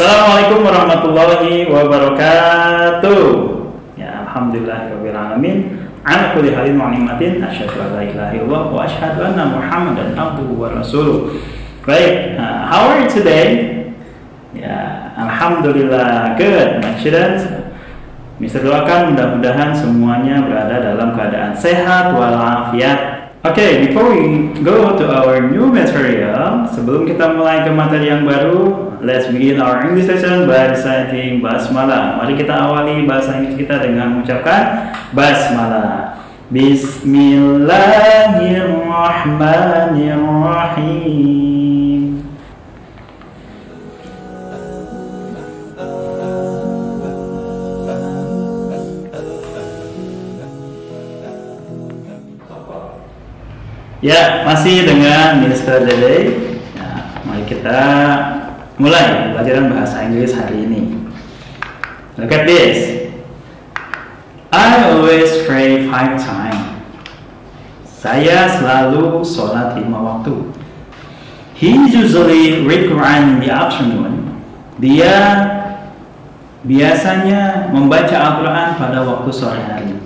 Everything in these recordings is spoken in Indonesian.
Assalamualaikum warahmatullahi wabarakatuh. Ya, alhamdulillahirabbil alamin. Ala kulli halin wa ni'matin asyhadu an la ilaha illallah wa asyhadu anna Muhammadan abduhu wa rasuluh. Baik, how are you today? Ya, alhamdulillah good, my students. Mister doakan mudah-mudahan semuanya berada dalam keadaan sehat walafiat. Okay, before we go to our new material, sebelum kita mulai ke materi yang baru, let's begin our English lesson by reciting basmalah. Mari kita awali bahasa Inggris kita dengan mengucapkan basmalah. Bismillahirrahmanirrahim. Ya, masih dengan Mr. Dede. Nah, mari kita mulai pelajaran bahasa Inggris hari ini. Look at this. I always pray 5 times. Saya selalu sholat 5 waktu. He usually read Quran in the afternoon. Dia biasanya membaca Al-Quran pada waktu sore hari.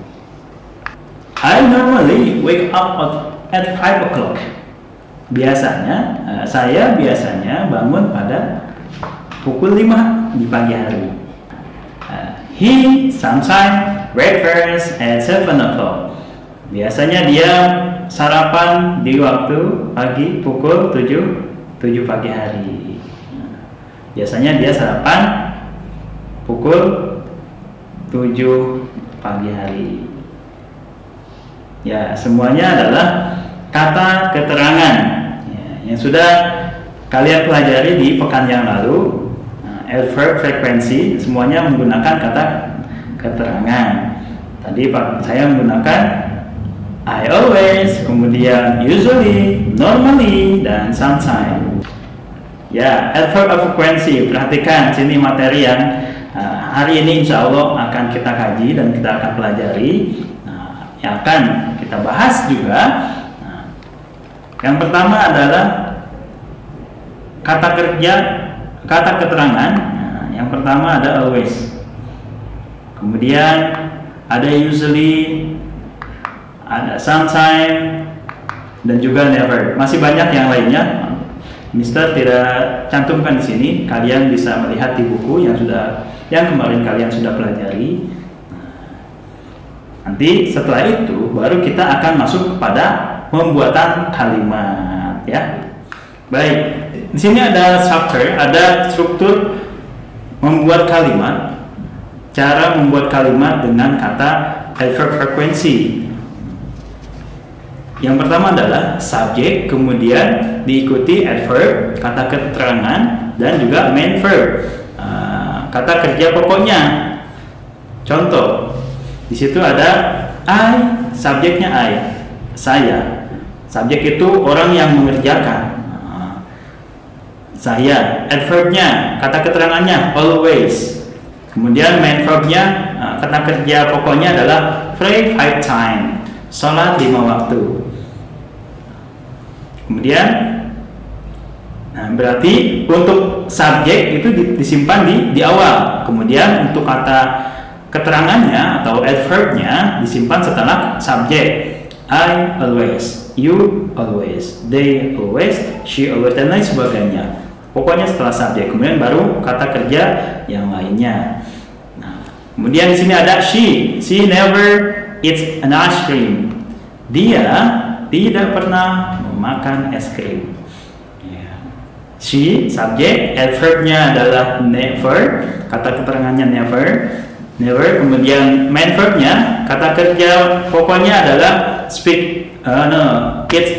I normally wake up at 5 o'clock. Biasanya, saya biasanya bangun pada pukul 5 di pagi hari. He sometimes breakfast at 7 o'clock. Biasanya dia sarapan di waktu pagi pukul 7 pagi hari. Biasanya dia sarapan pukul 7 pagi hari. Ya, semuanya adalah kata keterangan yang sudah kalian pelajari di pekan yang lalu. Adverb frekuensi semuanya menggunakan kata keterangan. Tadi saya menggunakan I always, kemudian usually, normally, dan sometimes. Ya, adverb frekuensi. Perhatikan sini materi yang hari ini insya Allah akan kita kaji dan kita akan pelajari. Yang akan kita bahas juga. Yang pertama adalah kata kerja, kata keterangan. Yang pertama ada always. Kemudian ada usually, ada sometime, dan juga never. Masih banyak yang lainnya. Mister tidak cantumkan di sini. Kalian bisa melihat di buku yang kemarin kalian sudah pelajari. Nanti setelah itu baru kita akan masuk kepada pembuatan kalimat, ya. Baik, di sini ada struktur membuat kalimat, cara membuat kalimat dengan kata adverb frekuensi. Yang pertama adalah subjek, kemudian diikuti adverb, kata keterangan, dan juga main verb, kata kerja pokoknya. Contoh, di situ ada I, subjeknya I, saya. Subjek itu orang yang mengerjakan. Saya. Adverbnya, kata keterangannya always. Kemudian main verbnya, kata kerja pokoknya adalah pray 5 times, sholat 5 waktu. Kemudian, berarti untuk subjek itu disimpan di awal. Kemudian untuk kata keterangannya atau adverbnya disimpan setelah subjek. I always, you always, they always, she always, dan lain sebagainya. Pokoknya setelah subjek, kemudian baru kata kerja yang lainnya. Nah, kemudian di sini ada she never eats an ice cream. Dia tidak pernah memakan es krim. She, subjek, adverbnya adalah never, kata keterangannya never. Kemudian main verbnya, kata kerja pokoknya adalah eat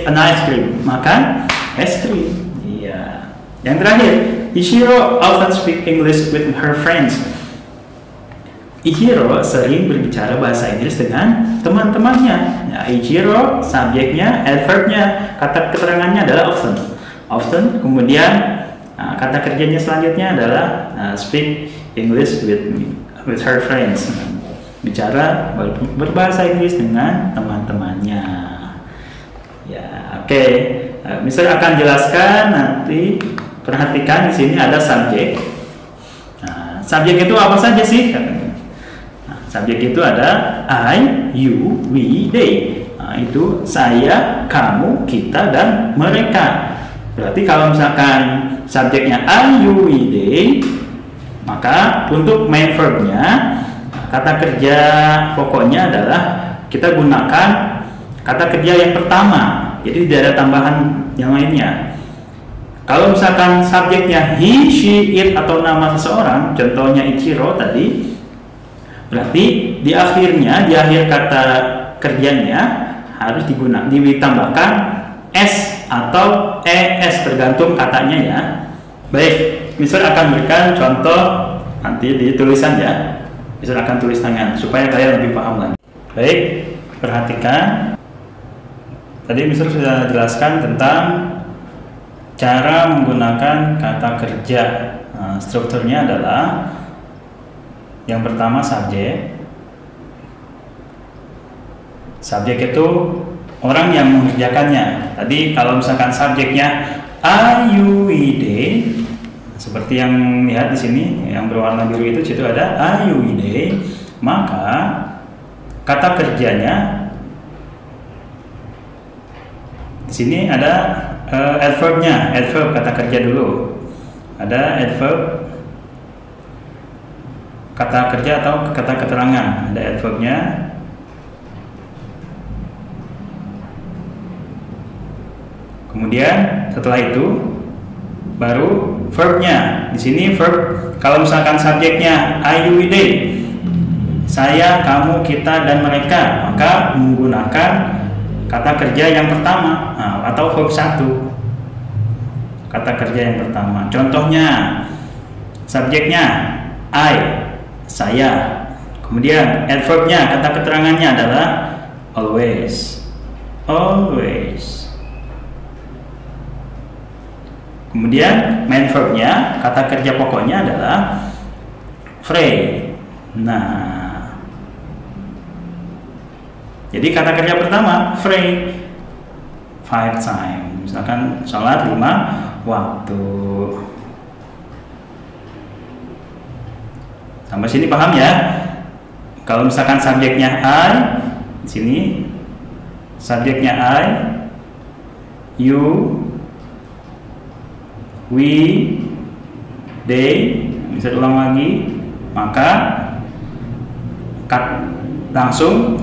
an ice cream, makan es krim. Iya. Yang terakhir, Ichiro often speak English with her friends. Ichiro sering berbicara bahasa Inggris dengan teman-temannya. Ya, Ichiro, subjeknya, adverbnya, kata keterangannya adalah often. Kemudian kata kerjanya selanjutnya adalah speak English with her friends, bicara berbahasa Inggris dengan teman-temannya. Ya, oke. Mister akan jelaskan nanti. Perhatikan di sini ada subjek, subjek itu apa saja sih? Nah, subjek itu ada I, you, we, they. Nah, itu saya, kamu, kita, dan mereka. Berarti kalau misalkan subjeknya I, you, we, they, maka untuk main verbnya, kata kerja pokoknya adalah kita gunakan kata kerja yang pertama. Jadi tidak ada tambahan yang lainnya. Kalau misalkan subjeknya he, she, it atau nama seseorang, contohnya Ichiro tadi, berarti di akhirnya, di akhir kata kerjanya harus ditambahkan s atau es, tergantung katanya ya. Baik, Mister akan berikan contoh nanti di tulisan ya. Mister akan tulis tangan supaya kalian lebih paham lagi. Baik, perhatikan. Tadi Mister sudah jelaskan tentang cara menggunakan kata kerja. Nah, strukturnya adalah yang pertama subjek. Subjek itu orang yang mengerjakannya. Tadi kalau misalkan subjeknya I, you, we, they, seperti yang lihat di sini yang berwarna biru itu, situ ada I, you, we, they, maka kata kerjanya di sini ada adverbnya, adverb kata kerja dulu. Ada adverb kata kerja atau kata keterangan, ada adverbnya. Kemudian setelah itu baru verbnya. Di sini verb kalau misalkan subjeknya I, you, we, they, saya, kamu, kita, dan mereka, maka menggunakan kata kerja yang pertama atau verb 1. Kata kerja yang pertama. Contohnya subjeknya I, saya. Kemudian adverbnya, kata keterangannya adalah always. Always. Kemudian main verbnya, kata kerja pokoknya adalah pray. Nah, jadi kata kerja pertama pray 5 times. Misalkan sholat 5 waktu. Sampai sini paham ya? Kalau misalkan subjeknya I, di sini subjeknya I, you, we, they, bisa ulang lagi, maka langsung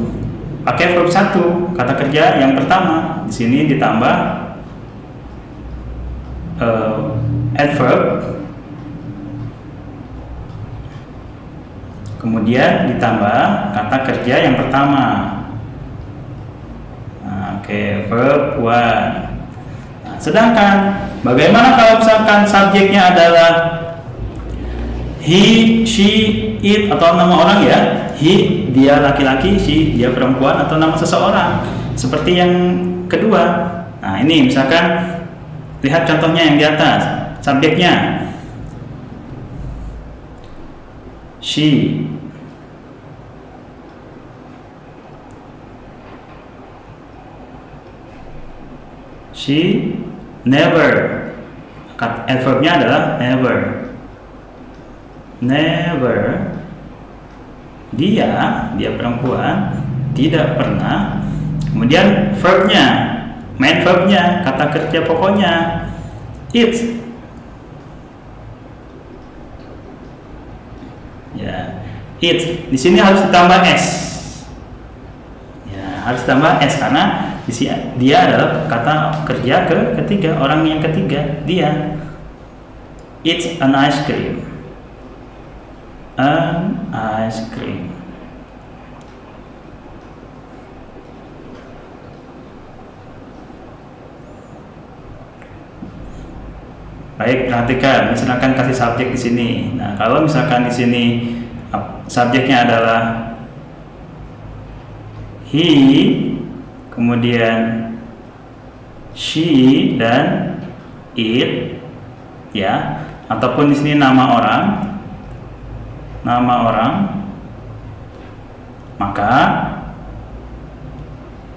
pakai verb 1, kata kerja yang pertama. Di sini ditambah adverb, kemudian ditambah kata kerja yang pertama. Oke, verb 1. Sedangkan bagaimana kalau misalkan subjeknya adalah he, she, it atau nama orang ya. He, dia laki-laki, she, dia perempuan, atau nama seseorang. Seperti yang kedua. Nah, ini misalkan lihat contohnya yang di atas. Subjeknya she. She never. Adverbnya adalah never. Never. Dia perempuan, tidak pernah. Kemudian verbnya, main verbnya, kata kerja pokoknya it. Ya, it. Di sini harus ditambah s. Ya, harus ditambah s karena dia adalah kata kerja ketiga, orang yang ketiga, dia. It's an ice cream. An ice cream. Baik, perhatikan. Misalkan kasih subjek di sini. Nah, kalau misalkan di sini subjeknya adalah he, kemudian she dan it, ya, ataupun di sini nama orang, maka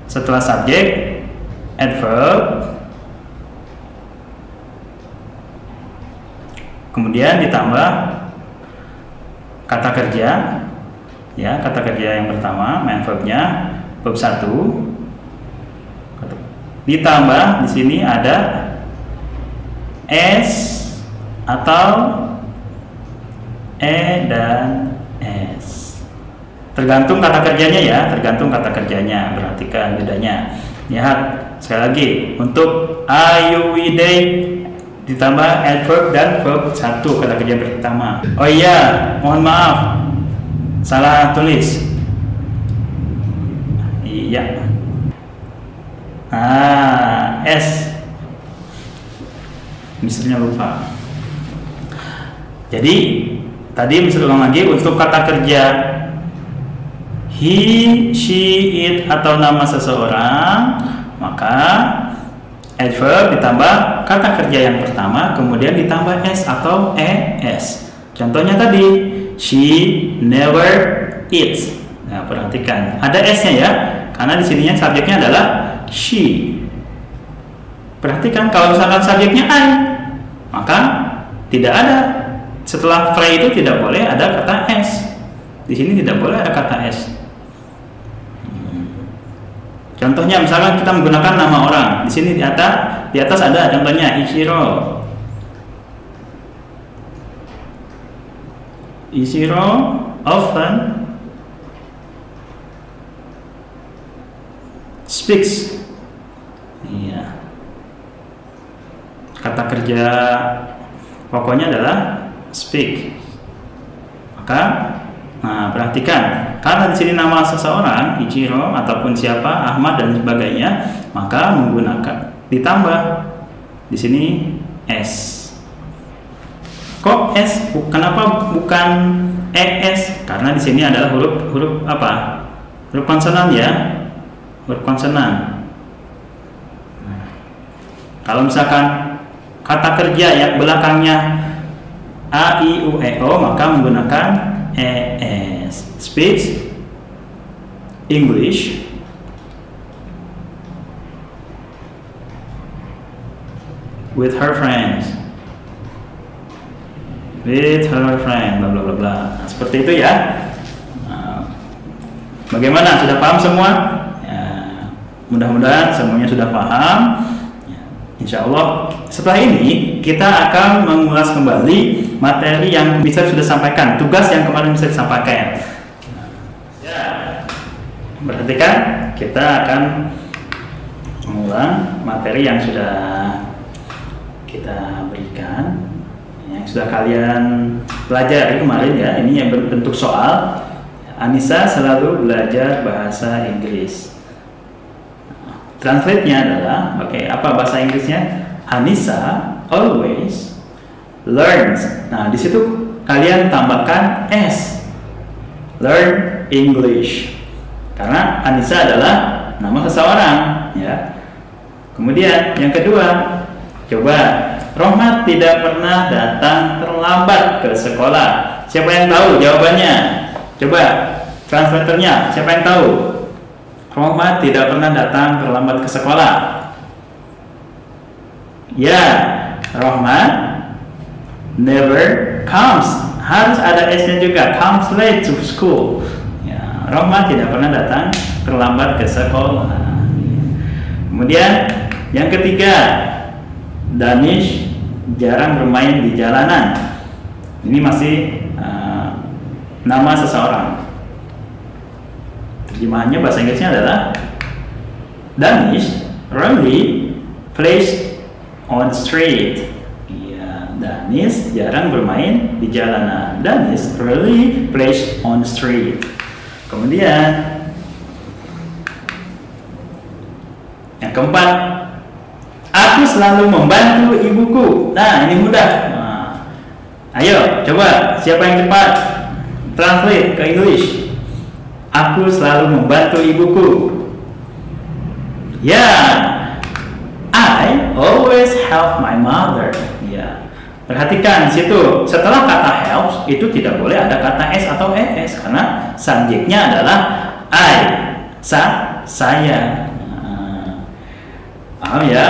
setelah subjek adverb, kemudian ditambah kata kerja, ya, kata kerja yang pertama, main verbnya, verb 1, ditambah di sini ada s atau e dan s. Tergantung kata kerjanya ya, tergantung kata kerjanya. Perhatikan bedanya. Lihat sekali lagi, untuk are you we they ditambah adverb dan verb 1 kata kerja pertama. Oh iya, mohon maaf, salah tulis. Iya. S. Misalnya lupa. Jadi tadi bisa ulang lagi, untuk kata kerja he, she, it atau nama seseorang, maka adverb ditambah kata kerja yang pertama, kemudian ditambah s atau es. Contohnya tadi, she never eats. Nah, perhatikan ada s-nya ya, karena di sininya subjeknya adalah she. Perhatikan kalau misalkan subjeknya I, maka tidak ada, setelah phrase itu tidak boleh ada kata s. Di sini tidak boleh ada kata s. Contohnya misalkan kita menggunakan nama orang, di sini di atas ada contohnya Ichiro. Ichiro often speaks. Iya. Kata kerja pokoknya adalah speak. Maka, nah perhatikan, karena di sini nama seseorang Ichiro ataupun siapa, Ahmad dan sebagainya, maka menggunakan ditambah di sini s. Kok s? Kenapa bukan es? Karena di sini adalah huruf apa? Huruf konsonan ya, huruf konsonan. Kalau misalkan kata kerja yang belakangnya a, i, u, e, o, maka menggunakan es. Speaks English with her friends. With her friend, bla bla bla bla. Nah, seperti itu ya. Nah, bagaimana? Sudah paham semua? Ya, mudah-mudahan semuanya sudah paham. Ya, insya Allah setelah ini kita akan mengulas kembali materi yang bisa sudah sampaikan, tugas yang kemarin bisa disampaikan. Ya, perhatikan, kita akan mengulang materi yang sudah kita berikan, yang sudah kalian pelajari kemarin ya. Ini yang berbentuk soal. Anissa selalu belajar bahasa Inggris. Translate-nya adalah, oke, apa bahasa Inggrisnya? Anissa always learns. Nah, di situ kalian tambahkan s. Learn English. Karena Anissa adalah nama seseorang, ya. Kemudian yang kedua, coba, Rohmat tidak pernah datang terlambat ke sekolah. Siapa yang tahu jawabannya? Coba, translatornya, siapa yang tahu? Rohmat tidak pernah datang terlambat ke sekolah. Ya, Rohmat never comes. Harus ada s-nya juga. Comes late to school. Ya, Rohmat tidak pernah datang terlambat ke sekolah. Kemudian yang ketiga, Danish jarang bermain di jalanan. Ini masih nama seseorang. Terjemahannya bahasa Inggrisnya adalah Danish rarely plays on street. Ya, Danish jarang bermain di jalanan. Danish rarely plays on street. Kemudian yang keempat, aku selalu membantu ibuku. Nah, ini mudah. Nah, ayo, coba, siapa yang cepat translate ke English? Aku selalu membantu ibuku. Ya, I always help my mother. Ya, perhatikan di situ. Setelah kata helps itu tidak boleh ada kata s atau es karena subjeknya adalah I, saya. Nah, paham ya?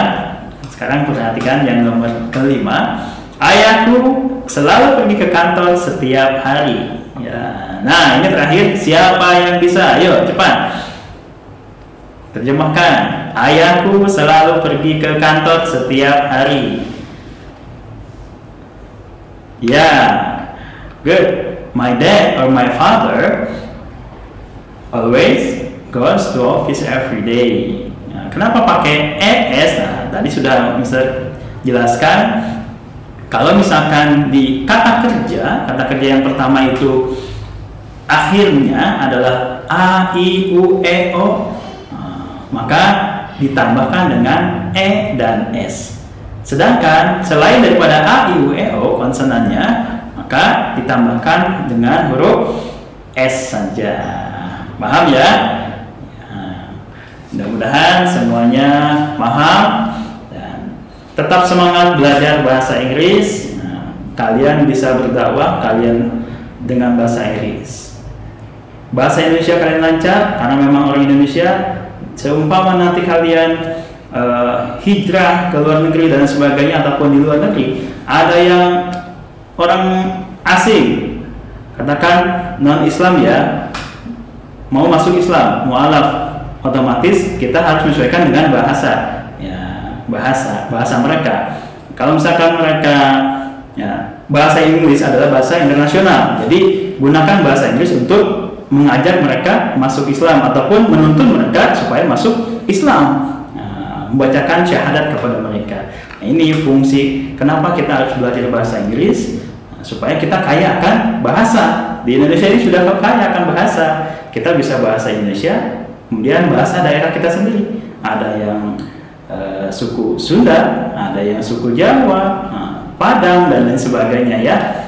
Sekarang perhatikan yang nomor kelima. Ayahku selalu pergi ke kantor setiap hari. Ya. Nah, ini terakhir, siapa yang bisa? Ayo, cepat. Terjemahkan. Ayahku selalu pergi ke kantor setiap hari. Ya, good. My dad or my father always goes to office every day. Nah, kenapa pakai es? Nah, tadi sudah Mister jelaskan. Kalau misalkan di kata kerja yang pertama itu akhirnya adalah a, i, u, e, o, maka ditambahkan dengan e dan s. Sedangkan selain daripada a, i, u, e, o konsonannya, maka ditambahkan dengan huruf s saja. Paham ya? Mudah-mudahan semuanya paham dan tetap semangat belajar bahasa Inggris. Kalian bisa berdakwah kalian dengan bahasa Inggris. Bahasa Indonesia kalian lancar karena memang orang Indonesia. Seumpama nanti kalian hijrah ke luar negeri dan sebagainya ataupun di luar negeri, ada yang orang asing, katakan non Islam ya, mau masuk Islam, mualaf, otomatis kita harus menyesuaikan dengan bahasa, ya, bahasa mereka. Kalau misalkan mereka ya, bahasa Inggris adalah bahasa internasional, jadi gunakan bahasa Inggris untuk mengajak mereka masuk Islam ataupun menuntun mereka supaya masuk Islam, membacakan syahadat kepada mereka. Nah, ini fungsi kenapa kita harus belajar bahasa Inggris, supaya kita kaya akan bahasa. Di Indonesia ini sudah kaya akan bahasa. Kita bisa bahasa Indonesia, kemudian bahasa daerah kita sendiri. Ada yang suku Sunda, ada yang suku Jawa, Padang dan lain sebagainya ya.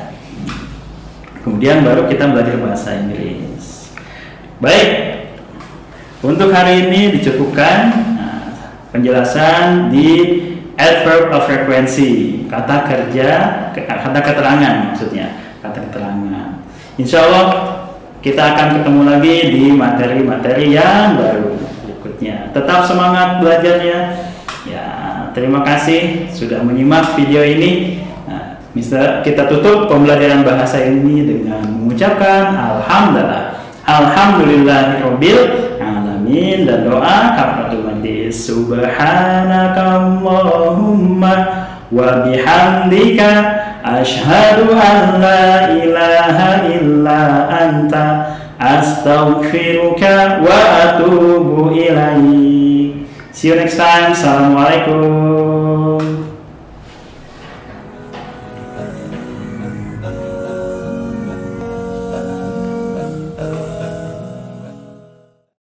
Kemudian baru kita belajar bahasa Inggris. Baik, untuk hari ini dicukupkan penjelasan di adverb of frequency, kata kerja, kata keterangan maksudnya, kata keterangan. Insya Allah kita akan ketemu lagi di materi-materi yang baru berikutnya. Tetap semangat belajarnya. Ya, terima kasih sudah menyimak video ini. Nah, kita tutup pembelajaran bahasa ini dengan mengucapkan Alhamdulillahirabbil alamin dan doa kafaratul majlis. Subhanakallahumma wa bihamdika asyhadu an la ilaha illa anta astaghfiruka wa atubu ilaik. See you next time. Assalamualaikum.